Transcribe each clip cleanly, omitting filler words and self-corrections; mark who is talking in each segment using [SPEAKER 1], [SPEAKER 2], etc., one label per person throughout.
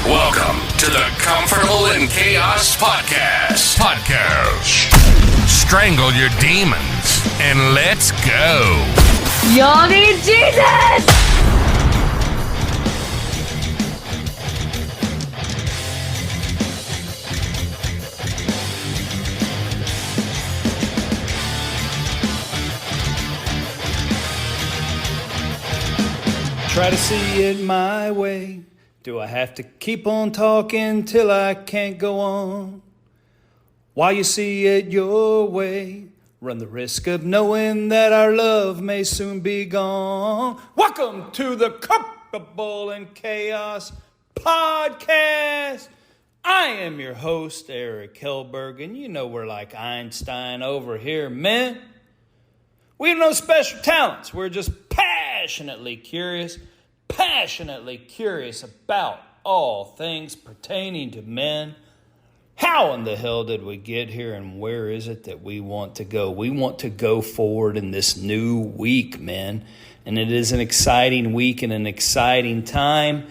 [SPEAKER 1] Welcome to the Comfortable in Chaos Podcast. Strangle your demons and let's go.
[SPEAKER 2] Y'all need Jesus!
[SPEAKER 3] Try to see it my way. Do I have to keep on talking till I can't go on? While you see it your way, run the risk of knowing that our love may soon be gone. Welcome to the Comfortable in Chaos Podcast. I am your host, Eric Hellberg, and you know we're like Einstein over here, man. We have no special talents. We're just passionately curious about all things pertaining to men. How in the hell did we get here, and where is it that we want to go? We want to go forward in this new week, man. And it is an exciting week and an exciting time.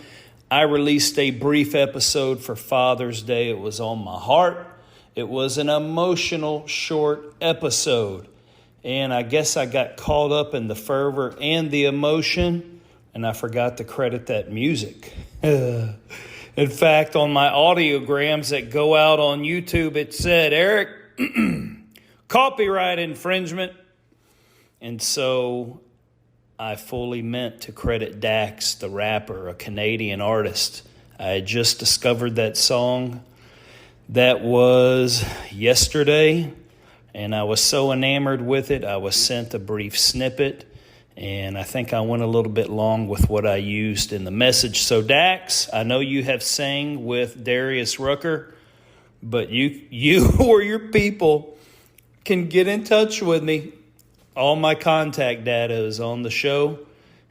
[SPEAKER 3] I released a brief episode for Father's Day. It was on my heart. It was an emotional, short episode. And I guess I got caught up in the fervor and the emotion, and I forgot to credit that music. In fact, on my audiograms that go out on YouTube, it said, Eric, copyright infringement. And so I fully meant to credit Dax, the rapper, a Canadian artist. I had just discovered that song. That was yesterday. And I was so enamored with it, I was sent a brief snippet, and I think I went a little bit long with what I used in the message. So Dax, I know you have sang with Darius Rucker, but you or your people can get in touch with me. All my contact data is on the show,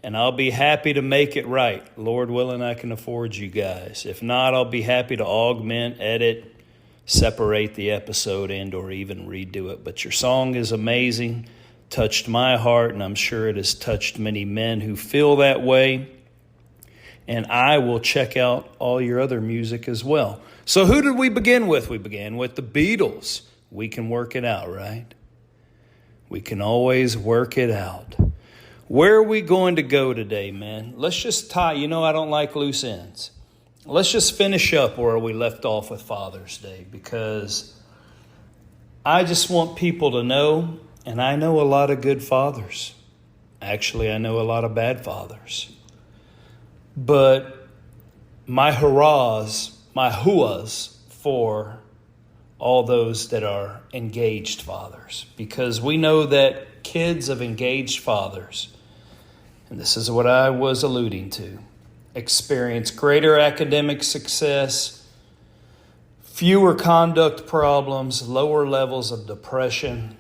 [SPEAKER 3] and I'll be happy to make it right. Lord willing, I can afford you guys. If not, I'll be happy to augment, edit, separate the episode and or even redo it. But your song is amazing, touched my heart, and I'm sure it has touched many men who feel that way. And I will check out all your other music as well. So who did we begin with? We began with the Beatles. We can work it out, right? We can always work it out. Where are we going to go today, man? Let's just tie. You know I don't like loose ends. Let's just finish up where we left off with Father's Day, because I just want people to know, and I know a lot of good fathers. Actually, I know a lot of bad fathers. But my hurrahs, my hooahs for all those that are engaged fathers, because we know that kids of engaged fathers, and this is what I was alluding to, experience greater academic success, fewer conduct problems, lower levels of depression.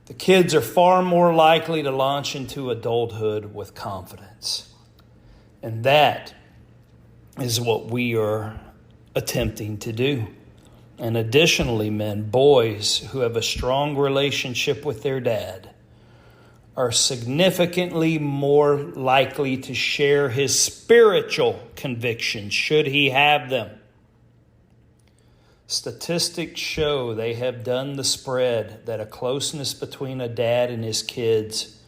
[SPEAKER 3] The kids are far more likely to launch into adulthood with confidence. And that is what we are attempting to do. And additionally, men, boys who have a strong relationship with their dad are significantly more likely to share his spiritual convictions, should he have them. Statistics show, they have done the spread, that a closeness between a dad and his kids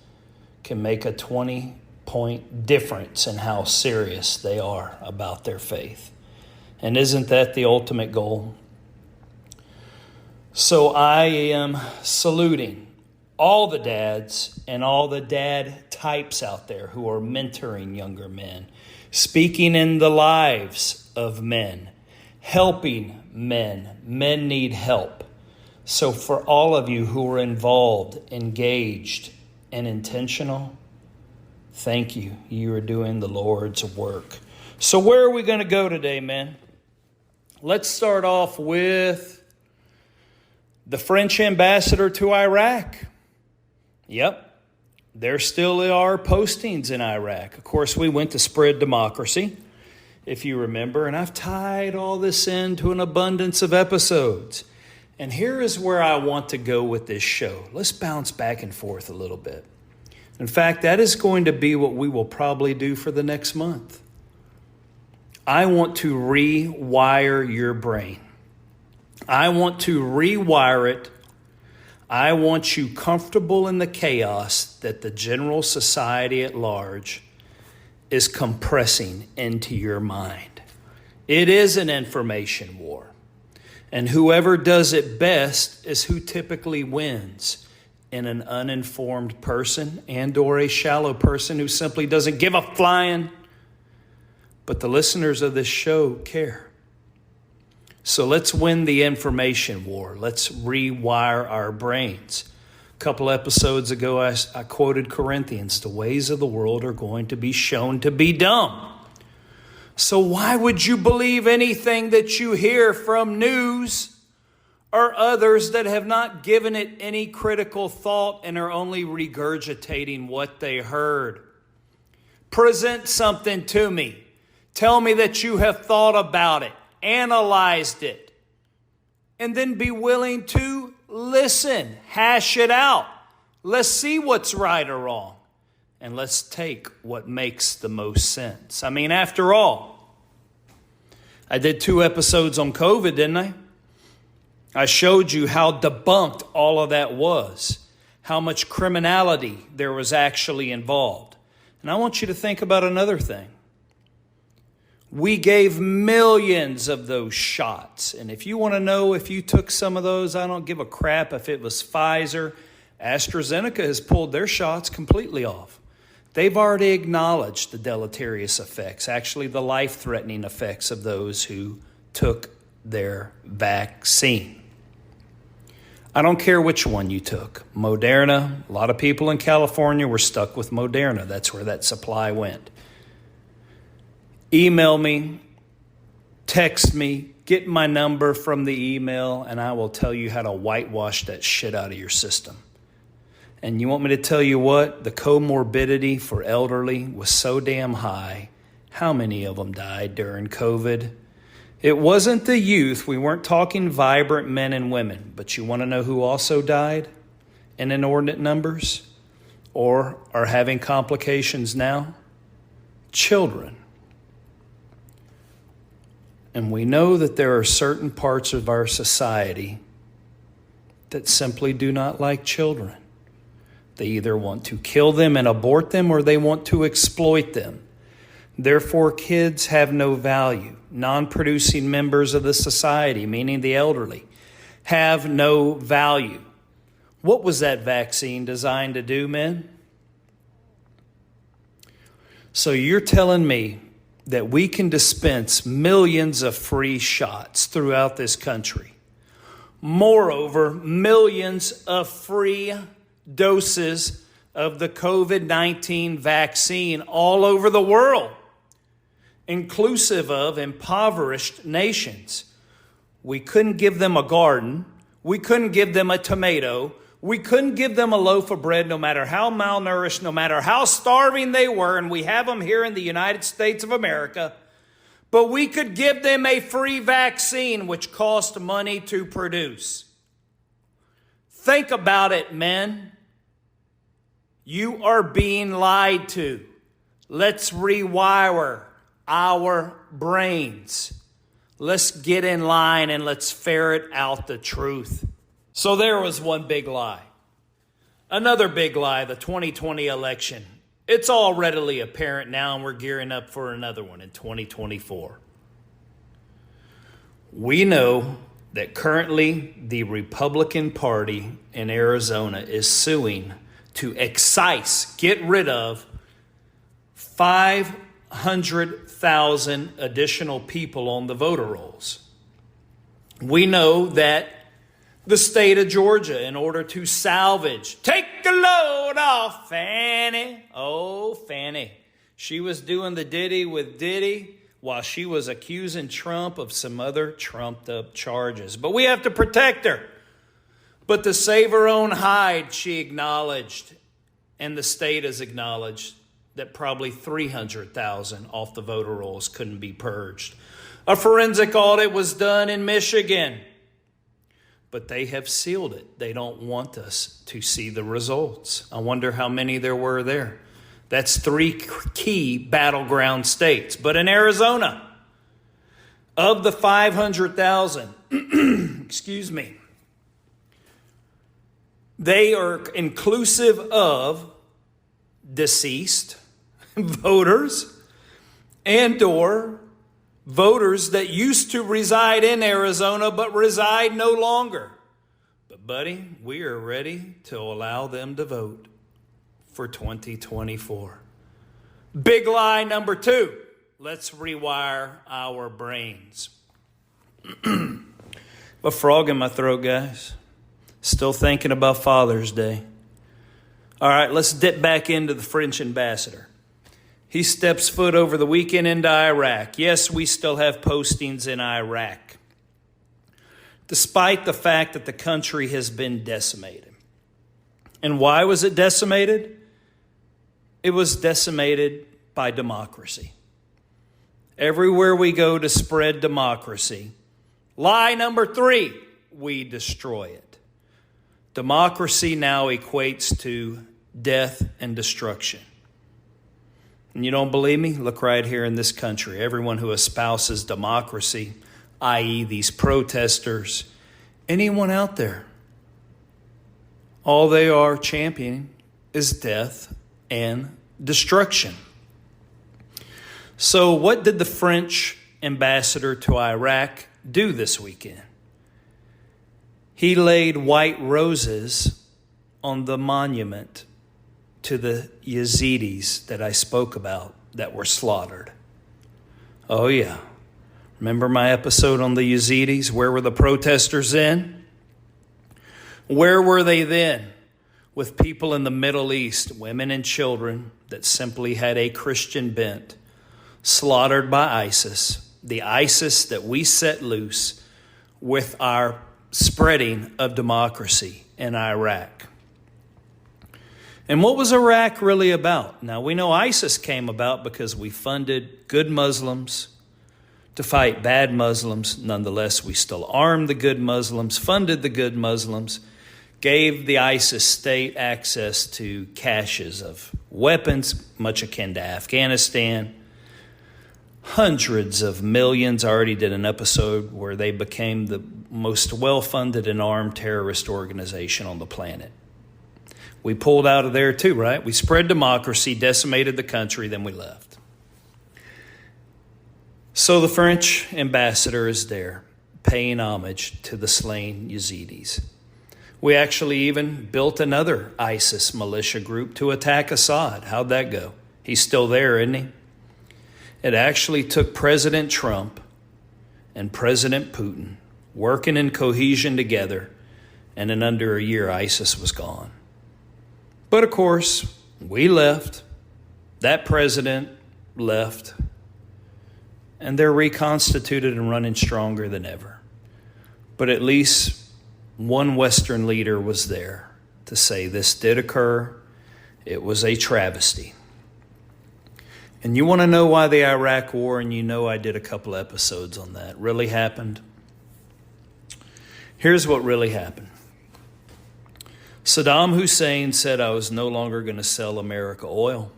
[SPEAKER 3] can make a 20-point difference in how serious they are about their faith. And isn't that the ultimate goal? So I am saluting all the dads and all the dad types out there who are mentoring younger men, speaking in the lives of men, helping men. Men need help. So for all of you who are involved, engaged, and intentional, thank you. You are doing the Lord's work. So where are we going to go today, man? Let's start off with the French ambassador to Iraq. Yep, there still are postings in Iraq. Of course, we went to spread democracy, if you remember, and I've tied all this into an abundance of episodes. And here is where I want to go with this show. Let's bounce back and forth a little bit. In fact, that is going to be what we will probably do for the next month. I want to rewire your brain. I want to rewire it. I want you comfortable in the chaos that the general society at large is compressing into your mind. It is an information war. And whoever does it best is who typically wins in an uninformed person and or a shallow person who simply doesn't give a flying. But the listeners of this show care. So let's win the information war. Let's rewire our brains. A couple episodes ago, I quoted Corinthians. The ways of the world are going to be shown to be dumb. So why would you believe anything that you hear from news or others that have not given it any critical thought and are only regurgitating what they heard? Present something to me. Tell me that you have thought about it, analyzed it, and then be willing to listen, hash it out. Let's see what's right or wrong. And let's take what makes the most sense. I mean, after all, I did 2 episodes on COVID, didn't I? I showed you how debunked all of that was, how much criminality there was actually involved. And I want you to think about another thing. We gave millions of those shots. And if you want to know if you took some of those, I don't give a crap if it was Pfizer. AstraZeneca has pulled their shots completely off. They've already acknowledged the deleterious effects, actually the life-threatening effects of those who took their vaccine. I don't care which one you took. Moderna, a lot of people in California were stuck with Moderna. That's where that supply went. Email me, text me, get my number from the email, and I will tell you how to whitewash that shit out of your system. And you want me to tell you what? The comorbidity for elderly was so damn high. How many of them died during COVID? It wasn't the youth. We weren't talking vibrant men and women. But you want to know who also died in inordinate numbers or are having complications now? Children. And we know that there are certain parts of our society that simply do not like children. They either want to kill them and abort them or they want to exploit them. Therefore, kids have no value. Non-producing members of the society, meaning the elderly, have no value. What was that vaccine designed to do, men? So you're telling me that we can dispense millions of free shots throughout this country. Moreover, millions of free doses of the COVID-19 vaccine all over the world, inclusive of impoverished nations. We couldn't give them a garden. We couldn't give them a tomato. We couldn't give them a loaf of bread, no matter how malnourished, no matter how starving they were, and we have them here in the United States of America. But we could give them a free vaccine, which cost money to produce. Think about it, men. You are being lied to. Let's rewire our brains. Let's get in line and let's ferret out the truth. So there was one big lie. Another big lie, the 2020 election. It's all readily apparent now, and we're gearing up for another one in 2024. We know that currently the Republican Party in Arizona is suing to excise, get rid of 500,000 additional people on the voter rolls. We know that the state of Georgia, in order to salvage, take a load off Fannie. Oh, Fannie. She was doing the ditty with Diddy while she was accusing Trump of some other trumped up charges. But we have to protect her. But to save her own hide, she acknowledged, and the state has acknowledged, that probably 300,000 off the voter rolls couldn't be purged. A forensic audit was done in Michigan, but they have sealed it. They don't want us to see the results. I wonder how many there were there. That's 3 key battleground states. But in Arizona, Of the 500,000, excuse me, they are inclusive of deceased voters and/or voters that used to reside in Arizona but reside no longer. But, buddy, we are ready to allow them to vote for 2024. Big lie number 2. Let's rewire our brains. A frog in my throat, guys. Still thinking about Father's Day. All right, let's dip back into the French ambassador. He steps foot over the weekend into Iraq. Yes, we still have postings in Iraq, despite the fact that the country has been decimated. And why was it decimated? It was decimated by democracy. Everywhere we go to spread democracy, lie number 3, we destroy it. Democracy now equates to death and destruction. And you don't believe me? Look right here in this country. Everyone who espouses democracy, i.e. these protesters, anyone out there, all they are championing is death and destruction. So what did the French ambassador to Iraq do this weekend? He laid white roses on the monument to the Yazidis that I spoke about that were slaughtered. Oh yeah. Remember my episode on the Yazidis? Where were the protesters then? Where were they then with people in the Middle East, women and children that simply had a Christian bent, slaughtered by ISIS, the ISIS that we set loose with our spreading of democracy in Iraq? And what was Iraq really about? Now, we know ISIS came about because we funded good Muslims to fight bad Muslims. Nonetheless, we still armed the good Muslims, funded the good Muslims, gave the ISIS state access to caches of weapons, much akin to Afghanistan. Hundreds of millions. I already did an episode where they became the most well-funded and armed terrorist organization on the planet. We pulled out of there too, right? We spread democracy, decimated the country, then we left. So the French ambassador is there, paying homage to the slain Yazidis. We actually even built another ISIS militia group to attack Assad. How'd that go? He's still there, isn't he? It actually took President Trump and President Putin working in cohesion together, and in under a year, ISIS was gone. But of course, we left, that president left, and they're reconstituted and running stronger than ever. But at least one Western leader was there to say this did occur. It was a travesty. And you want to know why the Iraq War, and you know I did a couple episodes on that, really happened? Here's what really happened. Saddam Hussein said I was no longer going to sell America oil,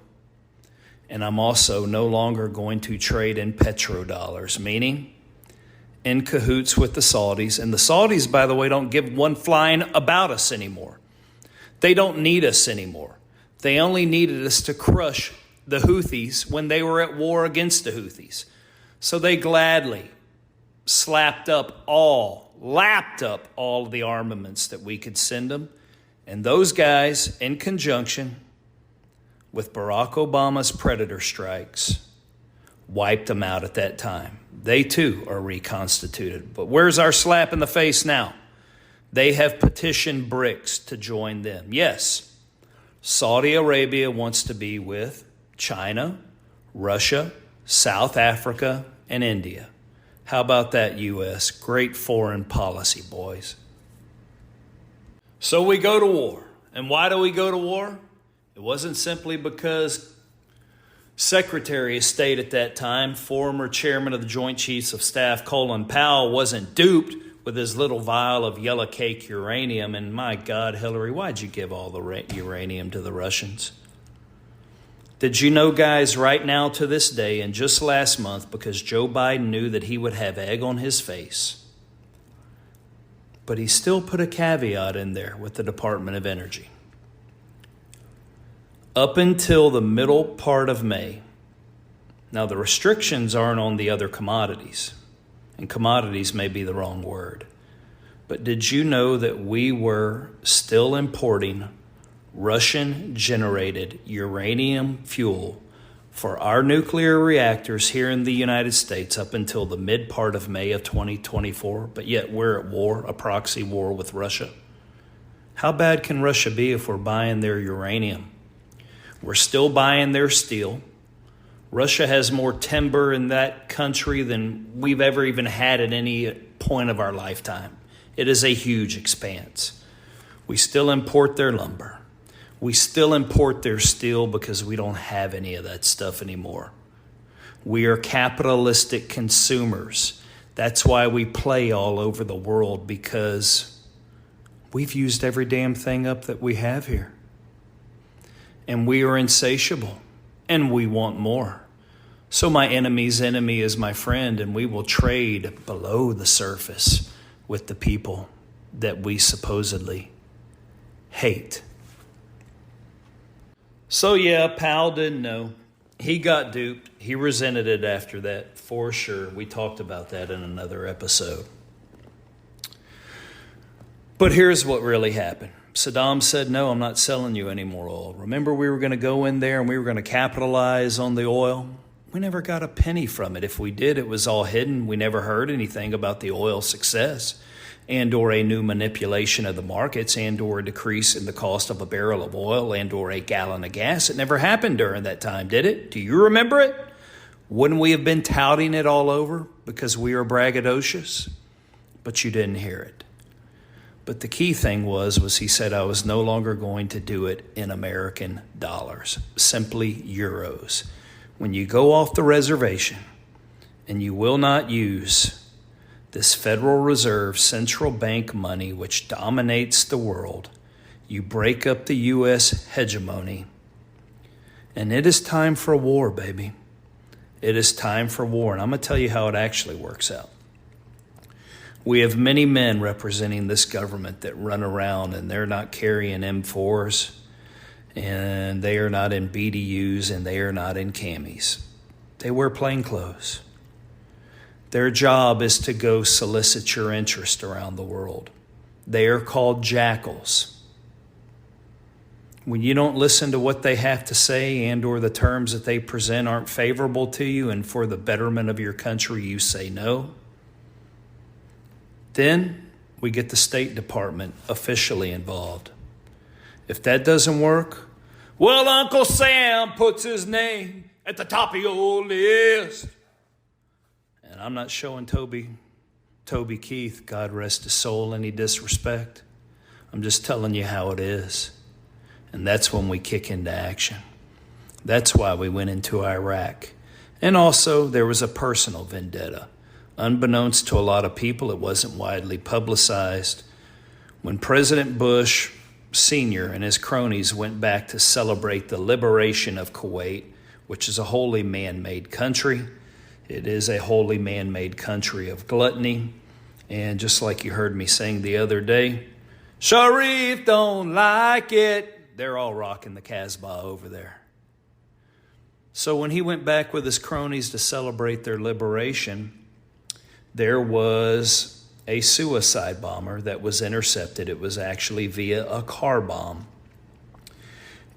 [SPEAKER 3] and I'm also no longer going to trade in petrodollars, meaning in cahoots with the Saudis. And the Saudis, by the way, don't give one flying about us anymore. They don't need us anymore. They only needed us to crush the Houthis when they were at war against the Houthis. So they gladly lapped up all of the armaments that we could send them. And those guys, in conjunction with Barack Obama's Predator strikes, wiped them out at that time. They too are reconstituted. But where's our slap in the face now? They have petitioned BRICS to join them. Yes, Saudi Arabia wants to be with China, Russia, South Africa, and India. How about that, U.S.? Great foreign policy, boys. So we go to war. And why do we go to war? It wasn't simply because Secretary of State at that time, former chairman of the Joint Chiefs of Staff, Colin Powell, wasn't duped with his little vial of yellow cake uranium. And my God, Hillary, why'd you give all the uranium to the Russians? Did you know, guys, right now to this day, and just last month, because Joe Biden knew that he would have egg on his face, but he still put a caveat in there with the Department of Energy. Up until the middle part of May, now the restrictions aren't on the other commodities, and commodities may be the wrong word, but did you know that we were still importing Russian-generated uranium fuel for our nuclear reactors here in the United States up until the mid part of May of 2024, but yet we're at war, a proxy war with Russia? How bad can Russia be if we're buying their uranium? We're still buying their steel. Russia has more timber in that country than we've ever even had at any point of our lifetime. It is a huge expanse. We still import their lumber. We still import their steel because we don't have any of that stuff anymore. We are capitalistic consumers. That's why we play all over the world, because we've used every damn thing up that we have here. And we are insatiable, and we want more. So my enemy's enemy is my friend, and we will trade below the surface with the people that we supposedly hate. So yeah, Powell didn't know. He got duped. He resented it after that, for sure. We talked about that in another episode. But here's what really happened. Saddam said, no, I'm not selling you any more oil. Remember, we were going to go in there and we were going to capitalize on the oil? We never got a penny from it. If we did, it was all hidden. We never heard anything about the oil success and or a new manipulation of the markets and or a decrease in the cost of a barrel of oil and or a gallon of gas. It never happened during that time, did it? Do you remember it? Wouldn't we have been touting it all over because we are braggadocious? But you didn't hear it. But the key thing was he said I was no longer going to do it in American dollars, simply euros. When you go off the reservation and you will not use this Federal Reserve central bank money which dominates the world, you break up the U.S. hegemony. And it is time for war, baby. It is time for war. And I'm going to tell you how it actually works out. We have many men representing this government that run around and they're not carrying M4s and they are not in BDUs and they are not in camis. They wear plain clothes. Their job is to go solicit your interest around the world. They are called jackals. When you don't listen to what they have to say and or the terms that they present aren't favorable to you and for the betterment of your country, you say no. Then we get the State Department officially involved. If that doesn't work, well, Uncle Sam puts his name at the top of your list. And I'm not showing Toby Keith, God rest his soul, any disrespect. I'm just telling you how it is. And that's when we kick into action. That's why we went into Iraq. And also, there was a personal vendetta. Unbeknownst to a lot of people, it wasn't widely publicized. When President Bush Sr. and his cronies went back to celebrate the liberation of Kuwait, which is a wholly man-made country, it is a wholly man-made country of gluttony. And just like you heard me sing the other day, Sharif don't like it. They're all rocking the Casbah over there. So when he went back with his cronies to celebrate their liberation, there was a suicide bomber that was intercepted. It was actually via a car bomb.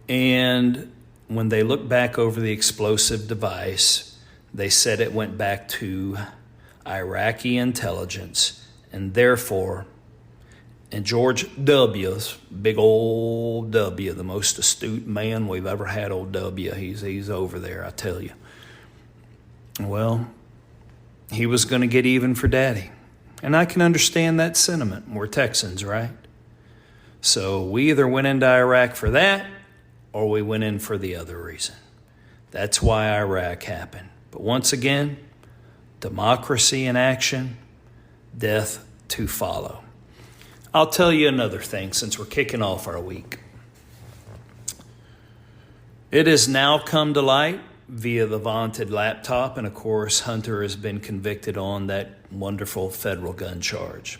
[SPEAKER 3] And when they looked back over the explosive device, they said it went back to Iraqi intelligence, and therefore, and George W.'s, big old W, the most astute man we've ever had, old W, he's over there, I tell you. Well, he was going to get even for Daddy. And I can understand that sentiment. We're Texans, right? So we either went into Iraq for that, or we went in for the other reason. That's why Iraq happened. But once again, democracy in action, death to follow. I'll tell you another thing since we're kicking off our week. It has now come to light via the vaunted laptop, and of course, Hunter has been convicted on that wonderful federal gun charge.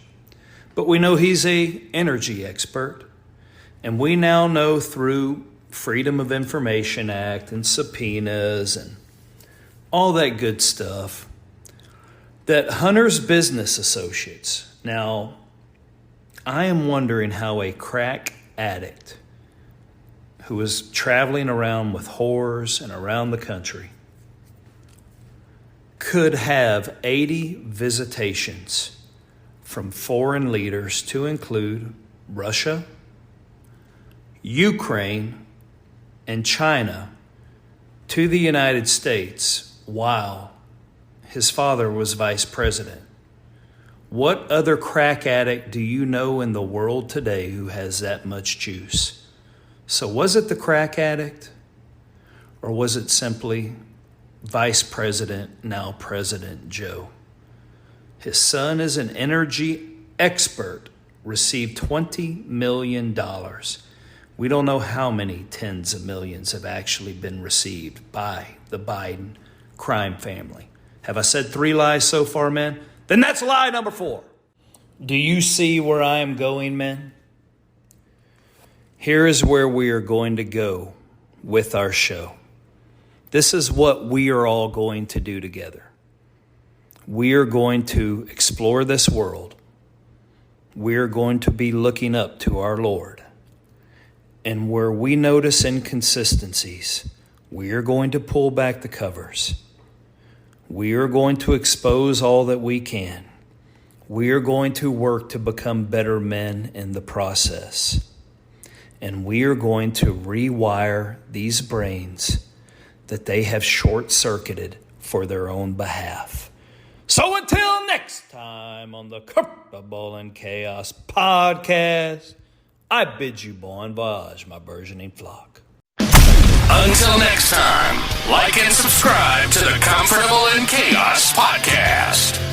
[SPEAKER 3] But we know he's an energy expert, and we now know through Freedom of Information Act and subpoenas and all that good stuff that Hunter's business associates. Now, I am wondering how a crack addict who was traveling around with whores and around the country could have 80 visitations from foreign leaders to include Russia, Ukraine, and China to the United States while his father was vice president. What other crack addict do you know in the world today who has that much juice? So was it the crack addict, or was it simply Vice President, now President Joe? His son is an energy expert, received $20 million. We don't know how many tens of millions have actually been received by the Biden crime family. Have I said 3 lies so far, men? Then that's lie number 4. Do you see where I am going, men? Here is where we are going to go with our show. This is what we are all going to do together. We are going to explore this world. We are going to be looking up to our Lord. And where we notice inconsistencies, we are going to pull back the covers. We are going to expose all that we can. We are going to work to become better men in the process. And we are going to rewire these brains that they have short-circuited for their own behalf. So until next time on the Comfortable in Chaos podcast, I bid you bon voyage, my burgeoning flock.
[SPEAKER 1] Until next time, like and subscribe to the Comfortable in Chaos podcast.